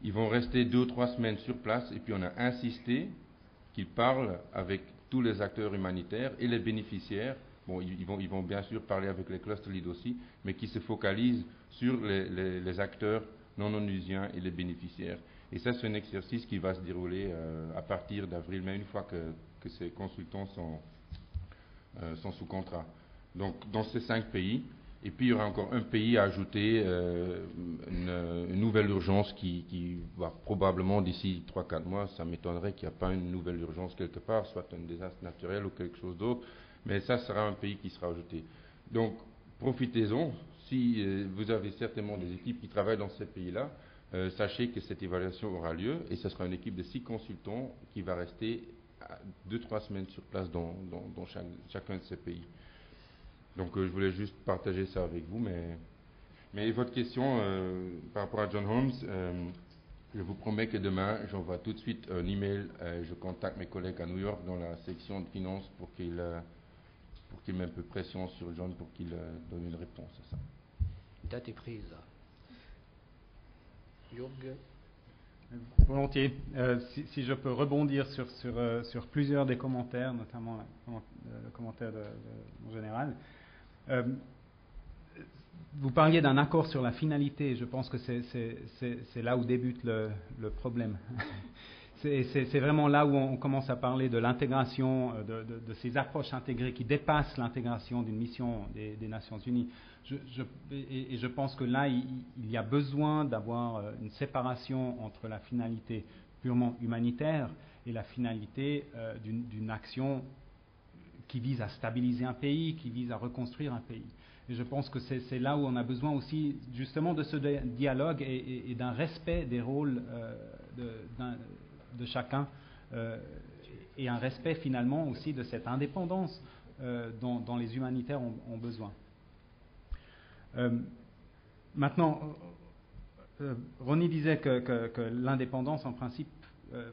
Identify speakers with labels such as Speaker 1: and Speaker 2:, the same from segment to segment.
Speaker 1: Ils vont rester 2 ou 3 semaines sur place et puis on a insisté qu'ils parlent avec tous les acteurs humanitaires et les bénéficiaires. Bon, ils vont bien sûr parler avec les cluster leads aussi, mais qui se focalisent sur les acteurs non onusiens et les bénéficiaires. Et ça, c'est un exercice qui va se dérouler à partir d'avril, mais une fois que ces consultants sont sous contrat. Donc, dans ces 5 pays, et puis il y aura encore un pays à ajouter, une nouvelle urgence qui va probablement d'ici 3-4 mois, ça m'étonnerait qu'il n'y ait pas une nouvelle urgence quelque part, soit un désastre naturel ou quelque chose d'autre, mais ça sera un pays qui sera ajouté. Donc, profitez-en. Si vous avez certainement des équipes qui travaillent dans ces pays-là, sachez que cette évaluation aura lieu et ce sera une équipe de 6 consultants qui va rester 2-3 semaines sur place dans chacun de ces pays. Donc je voulais juste partager ça avec vous, mais votre question par rapport à John Holmes, je vous promets que demain j'envoie tout de suite un email, je contacte mes collègues à New York dans la section de finances pour qu'ils mettent un peu de pression sur John pour qu'il donne une réponse à ça.
Speaker 2: Date est prise. Jürg.
Speaker 3: Volontiers. Si je peux rebondir sur plusieurs des commentaires, notamment le commentaire en général. Vous parliez d'un accord sur la finalité. Je pense que c'est là où débute le problème. C'est vraiment là où on commence à parler de l'intégration, de ces approches intégrées qui dépassent l'intégration d'une mission des Nations Unies. Et je pense que là, il y a besoin d'avoir une séparation entre la finalité purement humanitaire et la finalité d'une action qui vise à stabiliser un pays, qui vise à reconstruire un pays. Et je pense que c'est là où on a besoin aussi justement de ce dialogue et d'un respect des rôles de chacun et un respect finalement aussi de cette indépendance dont les humanitaires ont besoin. Maintenant, Ronnie disait que l'indépendance en principe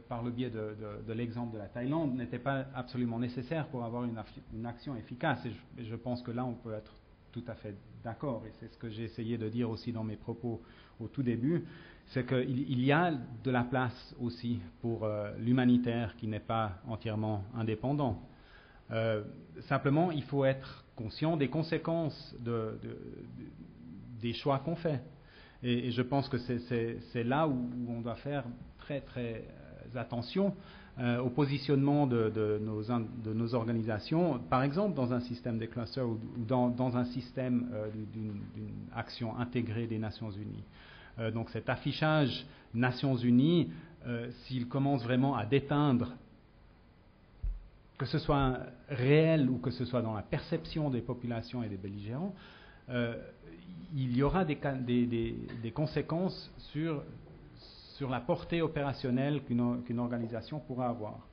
Speaker 3: par le biais de l'exemple de la Thaïlande n'était pas absolument nécessaire pour avoir une action efficace et je pense que là on peut être tout à fait d'accord et c'est ce que j'ai essayé de dire aussi dans mes propos au tout début, c'est qu'il y a de la place aussi pour l'humanitaire qui n'est pas entièrement indépendant. Simplement, il faut être conscient des conséquences des choix qu'on fait. Et je pense que c'est là où on doit faire très très attention au positionnement de nos organisations, par exemple dans un système des clusters ou dans un système d'une action intégrée des Nations Unies. Donc cet affichage Nations Unies, s'il commence vraiment à déteindre, que ce soit réel ou que ce soit dans la perception des populations et des belligérants, il y aura des conséquences sur la portée opérationnelle qu'une organisation pourra avoir.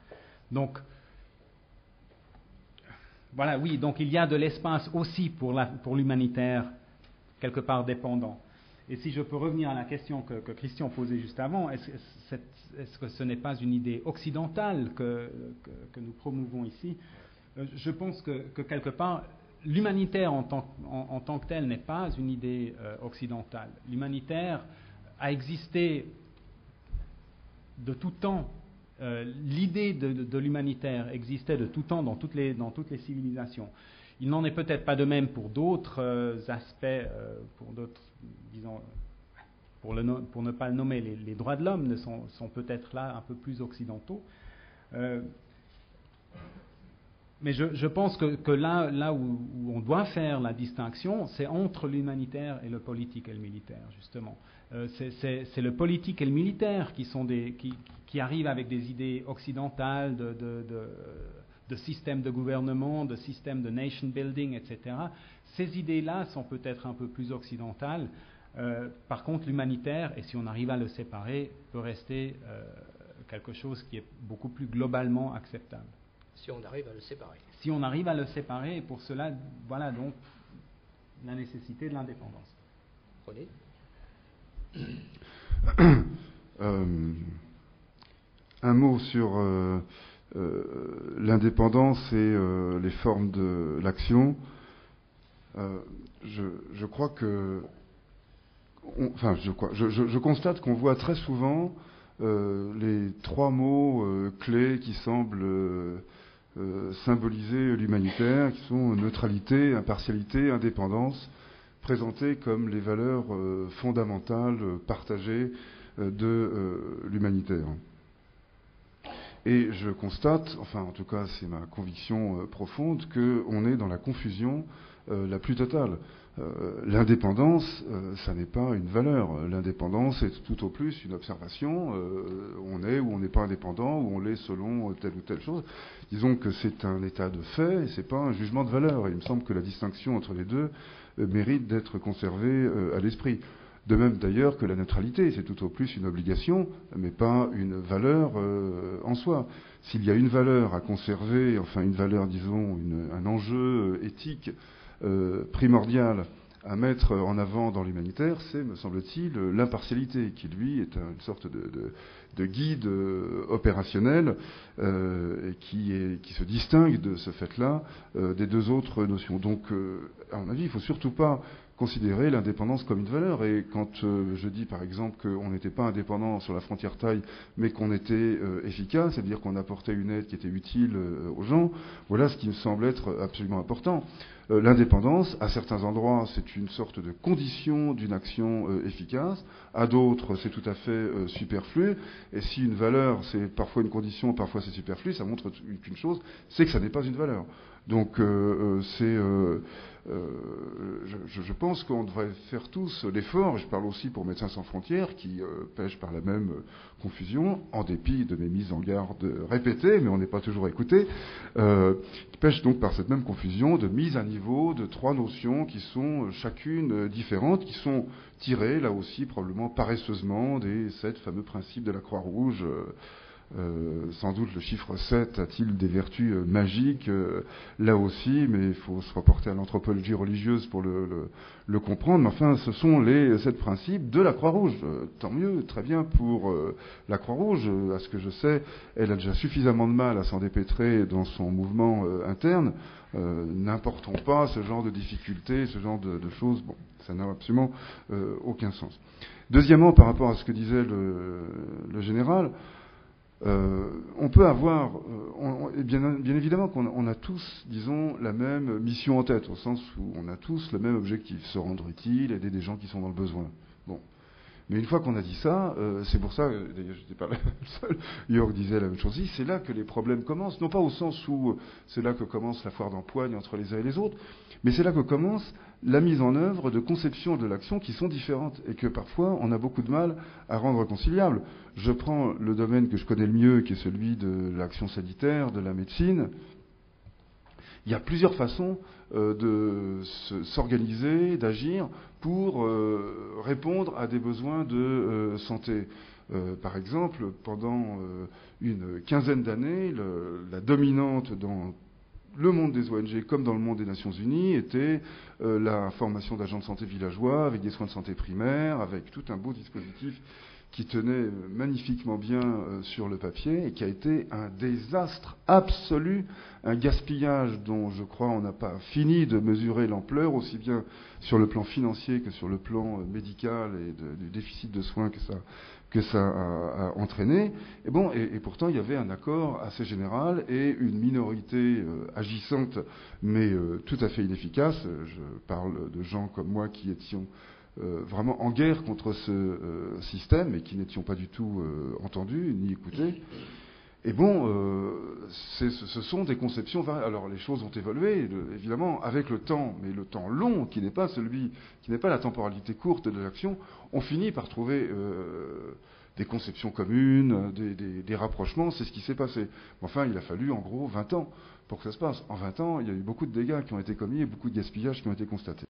Speaker 3: Donc, voilà, oui, donc il y a de l'espace aussi pour l'humanitaire, quelque part dépendant. Et si je peux revenir à la question que Christian posait juste avant, est-ce que ce n'est pas une idée occidentale que nous promouvons ici? Je pense que quelque part, l'humanitaire en tant que tel n'est pas une idée occidentale. L'humanitaire a existé de tout temps. L'idée de l'humanitaire existait de tout temps dans toutes les civilisations. Il n'en est peut-être pas de même pour d'autres aspects, pour d'autres, disons, pour ne pas le nommer, les droits de l'homme sont peut-être là un peu plus occidentaux. Mais je pense que là où on doit faire la distinction, c'est entre l'humanitaire et le politique et le militaire, justement. C'est le politique et le militaire qui arrivent avec des idées occidentales de système de gouvernement, de système de nation building, etc. Ces idées-là sont peut-être un peu plus occidentales. Par contre, l'humanitaire, et si on arrive à le séparer, peut rester quelque chose qui est beaucoup plus globalement acceptable.
Speaker 2: Si on arrive à le séparer.
Speaker 3: Si on arrive à le séparer, et pour cela, voilà donc la nécessité de l'indépendance.
Speaker 2: René ?
Speaker 4: Un mot sur l'indépendance et les formes de l'action. Je crois que je constate qu'on voit très souvent les trois mots clés qui semblent symboliser l'humanitaire, qui sont neutralité, impartialité, indépendance, présentés comme les valeurs fondamentales partagées de l'humanitaire. Et je constate, enfin en tout cas c'est ma conviction profonde, qu'on est dans la confusion la plus totale. L'indépendance, ça n'est pas une valeur. L'indépendance, c'est tout au plus une observation. On est ou on n'est pas indépendant, ou on l'est selon telle ou telle chose. Disons que c'est un état de fait, et c'est pas un jugement de valeur. Et il me semble que la distinction entre les deux mérite d'être conservée à l'esprit. De même d'ailleurs que la neutralité, c'est tout au plus une obligation, mais pas une valeur en soi. S'il y a une valeur à conserver, enfin une valeur, disons, un enjeu éthique primordial à mettre en avant dans l'humanitaire, c'est, me semble-t-il, l'impartialité, qui lui est une sorte de guide opérationnel et qui se distingue de ce fait-là des deux autres notions. Donc, à mon avis, il ne faut surtout pas considérer l'indépendance comme une valeur. Et quand je dis par exemple qu'on n'était pas indépendant sur la frontière thaï, mais qu'on était efficace, c'est-à-dire qu'on apportait une aide qui était utile aux gens, voilà ce qui me semble être absolument important. L'indépendance, à certains endroits, c'est une sorte de condition d'une action efficace, à d'autres, c'est tout à fait superflu, et si une valeur, c'est parfois une condition, parfois c'est superflu, ça montre qu'une chose, c'est que ça n'est pas une valeur. Donc, je pense qu'on devrait faire tous l'effort, je parle aussi pour Médecins sans frontières, qui pêchent par la même confusion, en dépit de mes mises en garde répétées, mais on n'est pas toujours écouté, qui pêchent donc par cette même confusion de mise à niveau de trois notions qui sont chacune différentes, qui sont tirées, là aussi, probablement paresseusement, des 7 fameux principes de la Croix-Rouge. Sans doute le chiffre 7 a-t-il des vertus magiques là aussi, mais il faut se reporter à l'anthropologie religieuse pour le comprendre. Mais enfin, ce sont les 7 principes de la Croix-Rouge. Tant mieux, très bien pour la Croix-Rouge. À ce que je sais, elle a déjà suffisamment de mal à s'en dépêtrer dans son mouvement interne. N'importons pas ce genre de difficultés, ce genre de choses. Bon, ça n'a absolument aucun sens. Deuxièmement, par rapport à ce que disait le général, on peut avoir, bien évidemment qu'on a tous, disons, la même mission en tête, au sens où on a tous le même objectif, se rendre utile, aider des gens qui sont dans le besoin. Bon. Mais une fois qu'on a dit ça, c'est pour ça, d'ailleurs je n'étais pas le seul, Jörg disait la même chose ici, c'est là que les problèmes commencent, non pas au sens où c'est là que commence la foire d'empoigne entre les uns et les autres, mais c'est là que commence la mise en œuvre de conceptions de l'action qui sont différentes et que parfois on a beaucoup de mal à rendre conciliables. Je prends le domaine que je connais le mieux, qui est celui de l'action sanitaire, de la médecine. Il y a plusieurs façons de s'organiser, d'agir pour répondre à des besoins de santé. Par exemple, pendant une quinzaine d'années, la dominante dans le monde des ONG comme dans le monde des Nations Unies était la formation d'agents de santé villageois avec des soins de santé primaires, avec tout un beau dispositif qui tenait magnifiquement bien sur le papier et qui a été un désastre absolu, un gaspillage dont je crois on n'a pas fini de mesurer l'ampleur, aussi bien sur le plan financier que sur le plan médical et du déficit de soins que ça a entraîné. Et bon, et pourtant il y avait un accord assez général et une minorité agissante mais tout à fait inefficace. Je parle de gens comme moi qui étions vraiment en guerre contre ce système et qui n'étions pas du tout entendus ni écoutés. Et bon, ce sont des conceptions variées. Alors les choses ont évolué, évidemment, avec le temps, mais le temps long, qui n'est pas la temporalité courte de l'action, on finit par trouver des conceptions communes, des rapprochements, c'est ce qui s'est passé. Enfin, il a fallu en gros 20 ans pour que ça se passe. En 20 ans, il y a eu beaucoup de dégâts qui ont été commis et beaucoup de gaspillages qui ont été constatés.